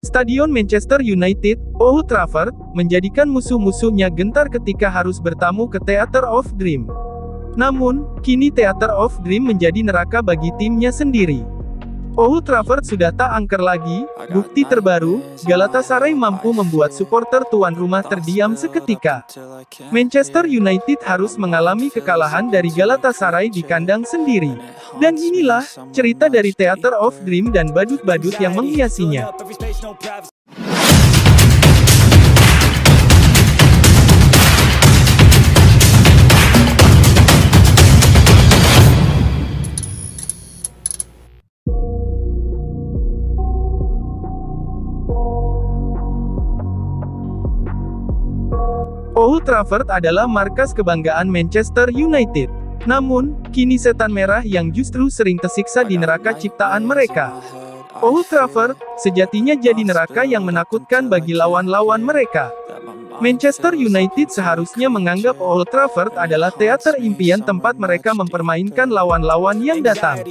Stadion Manchester United, Old Trafford, menjadikan musuh-musuhnya gentar ketika harus bertamu ke Theatre of Dream. Namun, kini Theatre of Dream menjadi neraka bagi timnya sendiri. Old Trafford sudah tak angker lagi. Bukti terbaru, Galatasaray mampu membuat supporter tuan rumah terdiam seketika. Manchester United harus mengalami kekalahan dari Galatasaray di kandang sendiri. Dan inilah cerita dari Theatre of Dream dan badut-badut yang menghiasinya. Old Trafford adalah markas kebanggaan Manchester United. Namun, kini setan merah yang justru sering tersiksa di neraka ciptaan mereka. Old Trafford, sejatinya jadi neraka yang menakutkan bagi lawan-lawan mereka. Manchester United seharusnya menganggap Old Trafford adalah teater impian tempat mereka mempermainkan lawan-lawan yang datang.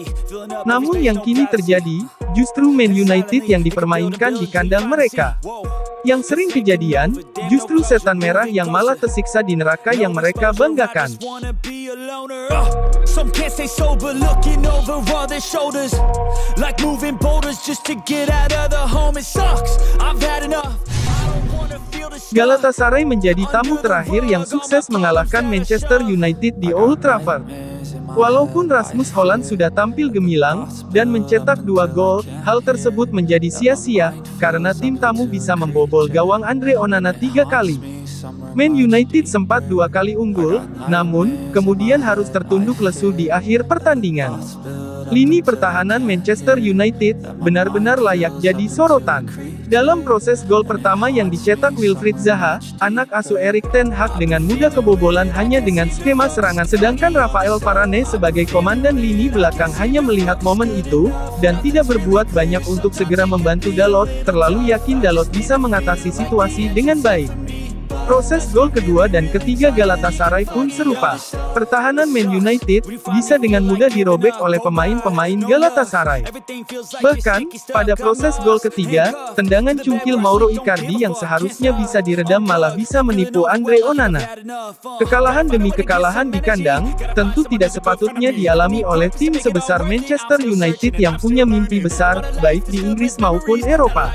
Namun yang kini terjadi, justru Man United yang dipermainkan di kandang mereka. Yang sering kejadian, justru setan merah yang malah tersiksa di neraka yang mereka banggakan. Some can't stay sober, looking over all their shoulders, like moving boulders just to get out of the home. It sucks, I've had enough. Galatasaray menjadi tamu terakhir yang sukses mengalahkan Manchester United di Old Trafford. Walaupun Rasmus Hojlund sudah tampil gemilang, dan mencetak 2 gol, hal tersebut menjadi sia-sia, karena tim tamu bisa membobol gawang Andre Onana 3 kali. Man United sempat 2 kali unggul, namun, kemudian harus tertunduk lesu di akhir pertandingan. Lini pertahanan Manchester United, benar-benar layak jadi sorotan. Dalam proses gol pertama yang dicetak Wilfried Zaha, anak asuh Erik ten Hag dengan mudah kebobolan hanya dengan skema serangan, sedangkan Rafael Varane sebagai komandan lini belakang hanya melihat momen itu, dan tidak berbuat banyak untuk segera membantu Dalot, terlalu yakin Dalot bisa mengatasi situasi dengan baik. Proses gol kedua dan ketiga Galatasaray pun serupa. Pertahanan Man United bisa dengan mudah dirobek oleh pemain-pemain Galatasaray. Bahkan, pada proses gol ketiga, tendangan cungkil Mauro Icardi yang seharusnya bisa diredam malah bisa menipu Andre Onana. Kekalahan demi kekalahan di kandang, tentu tidak sepatutnya dialami oleh tim sebesar Manchester United yang punya mimpi besar, baik di Inggris maupun Eropa.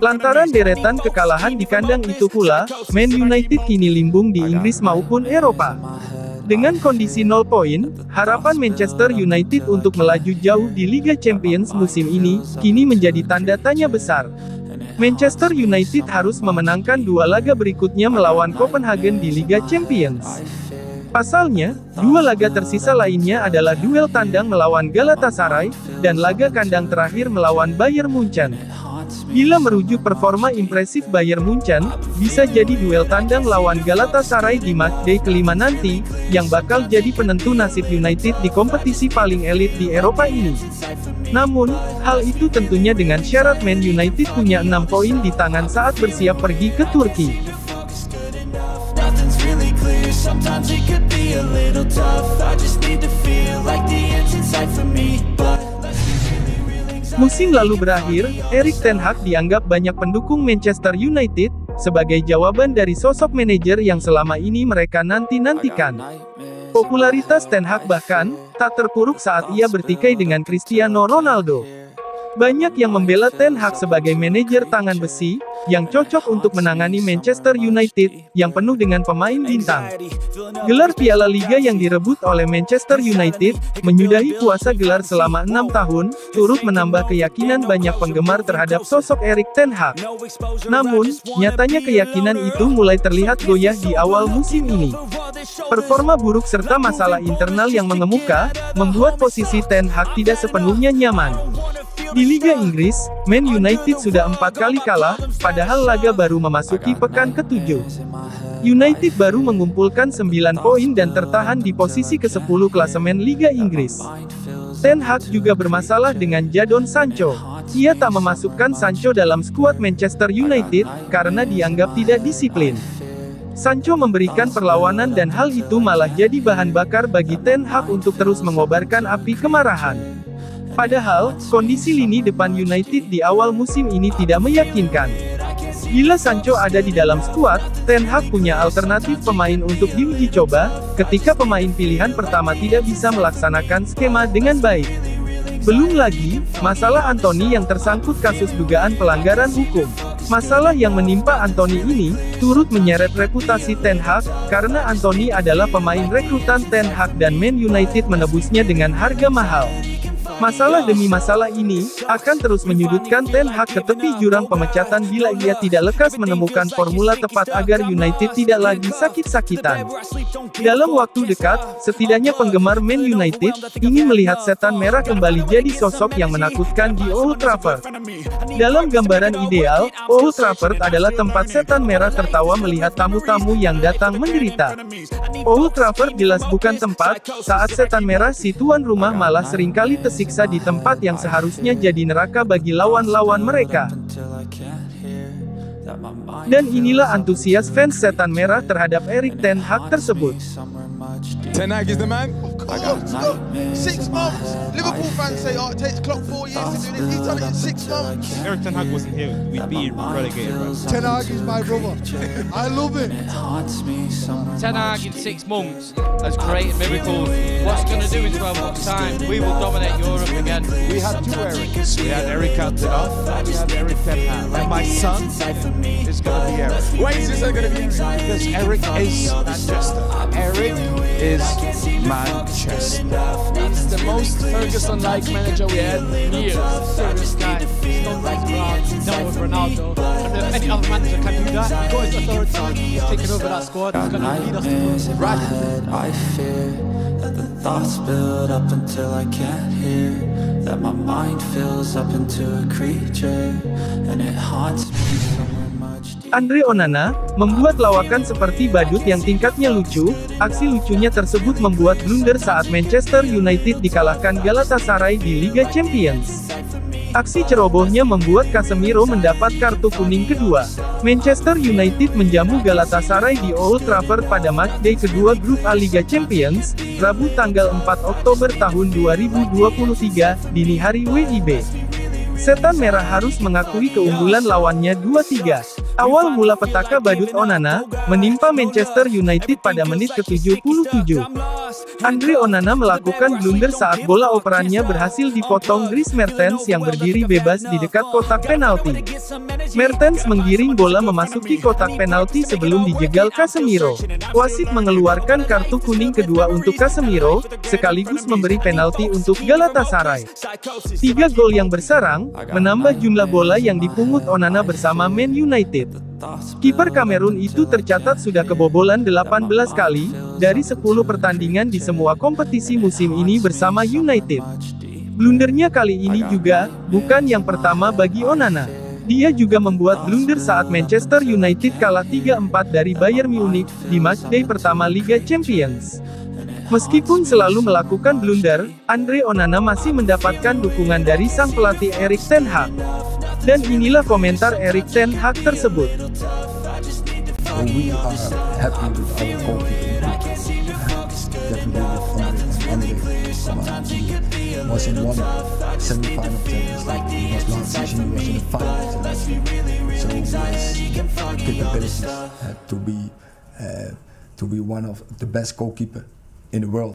Lantaran deretan kekalahan di kandang itu pula, Man United kini limbung di Inggris maupun Eropa. Dengan kondisi 0 poin, harapan Manchester United untuk melaju jauh di Liga Champions musim ini, kini menjadi tanda tanya besar. Manchester United harus memenangkan 2 laga berikutnya melawan Copenhagen di Liga Champions. Pasalnya, 2 laga tersisa lainnya adalah duel tandang melawan Galatasaray, dan laga kandang terakhir melawan Bayern Munchen. Bila merujuk performa impresif Bayern Munchen, bisa jadi duel tandang lawan Galatasaray di matchday kelima nanti, yang bakal jadi penentu nasib United di kompetisi paling elit di Eropa ini. Namun, hal itu tentunya dengan syarat Man United punya 6 poin di tangan saat bersiap pergi ke Turki. Musim lalu berakhir, Erik ten Hag dianggap banyak pendukung Manchester United, sebagai jawaban dari sosok manajer yang selama ini mereka nanti-nantikan. Popularitas ten Hag bahkan, tak terpuruk saat ia bertikai dengan Cristiano Ronaldo. Banyak yang membela ten Hag sebagai manajer tangan besi, yang cocok untuk menangani Manchester United, yang penuh dengan pemain bintang. Gelar Piala Liga yang direbut oleh Manchester United, menyudahi puasa gelar selama 6 tahun, turut menambah keyakinan banyak penggemar terhadap sosok Erik ten Hag. Namun, nyatanya keyakinan itu mulai terlihat goyah di awal musim ini. Performa buruk serta masalah internal yang mengemuka, membuat posisi ten Hag tidak sepenuhnya nyaman. Di Liga Inggris, Man United sudah 4 kali kalah, padahal laga baru memasuki pekan ke-7. United baru mengumpulkan 9 poin dan tertahan di posisi ke-10 klasemen Liga Inggris. Ten Hag juga bermasalah dengan Jadon Sancho. Ia tak memasukkan Sancho dalam skuad Manchester United, karena dianggap tidak disiplin. Sancho memberikan perlawanan dan hal itu malah jadi bahan bakar bagi Ten Hag untuk terus mengobarkan api kemarahan. Padahal, kondisi lini depan United di awal musim ini tidak meyakinkan. Bila Sancho ada di dalam skuad, Ten Hag punya alternatif pemain untuk diuji coba, ketika pemain pilihan pertama tidak bisa melaksanakan skema dengan baik. Belum lagi, masalah Anthony yang tersangkut kasus dugaan pelanggaran hukum. Masalah yang menimpa Anthony ini, turut menyeret reputasi Ten Hag, karena Anthony adalah pemain rekrutan Ten Hag dan Man United menebusnya dengan harga mahal. Masalah demi masalah ini, akan terus menyudutkan Ten Hag ke tepi jurang pemecatan bila ia tidak lekas menemukan formula tepat agar United tidak lagi sakit-sakitan. Dalam waktu dekat, setidaknya penggemar Man United, ingin melihat setan merah kembali jadi sosok yang menakutkan di Old Trafford. Dalam gambaran ideal, Old Trafford adalah tempat setan merah tertawa melihat tamu-tamu yang datang menderita. Old Trafford jelas bukan tempat, saat setan merah si tuan rumah malah seringkali tersiksa di tempat yang seharusnya jadi neraka bagi lawan-lawan mereka. Dan inilah antusias fans setan merah terhadap Erik Ten Hag tersebut. Ten Hag is the man. I got 6 months. Liverpool fans say, "Oh, it takes Klopp 4 years to do this." He's done it in 6 months. Erik Ten Hag wasn't here, we'd be relegated, bro. Ten Hag is my brother. I love it. Ten Hag in 6 months has created miracles. What's he going to do in 12 months' time? We will dominate Europe again. We had two Erics. We had Erik Cantona, and we had Erik Ten Hag. And my son is going to be Erik. Why is this going to be Erik? Because Erik is Manchester. Erik is Manchester. He's the most Ferguson-like manager we had in years. Serious guy. He's not like no with Ronaldo. And any other manager can do that. He's got his authority. He's taking over that squad. He's going to lead us to right. I fear that the thoughts build up until I can't hear. That my mind fills up into a creature, and it haunts me somewhere much deeper. Andre Onana, membuat lawakan seperti badut yang tingkatnya lucu. Aksi lucunya tersebut membuat blunder saat Manchester United dikalahkan Galatasaray di Liga Champions. Aksi cerobohnya membuat Casemiro mendapat kartu kuning kedua. Manchester United menjamu Galatasaray di Old Trafford pada matchday kedua grup A Liga Champions, Rabu tanggal 4 Oktober tahun 2023, dini hari WIB. Setan merah harus mengakui keunggulan lawannya 2-3. Awal mula petaka badut Onana, menimpa Manchester United pada menit ke-77. Andre Onana melakukan blunder saat bola operannya berhasil dipotong Dries Mertens yang berdiri bebas di dekat kotak penalti. Mertens menggiring bola memasuki kotak penalti sebelum dijegal Casemiro. Wasit mengeluarkan kartu kuning kedua untuk Casemiro, sekaligus memberi penalti untuk Galatasaray. 3 gol yang bersarang, menambah jumlah bola yang dipungut Onana bersama Man United. Kiper Kamerun itu tercatat sudah kebobolan 18 kali, dari 10 pertandingan di semua kompetisi musim ini bersama United. Blundernya kali ini juga, bukan yang pertama bagi Onana. Dia juga membuat blunder saat Manchester United kalah 3-4 dari Bayern Munich, di matchday pertama Liga Champions. Meskipun selalu melakukan blunder, Andre Onana masih mendapatkan dukungan dari sang pelatih Erik Ten Hag. Dan inilah komentar Erik Ten Hag tersebut. We are happy with our goalkeeping. Definitely with Andre was in one semi-final Champions League. He was last season, he was in the final Champions League. So he has capabilities to be one of the best goalkeeper in the world.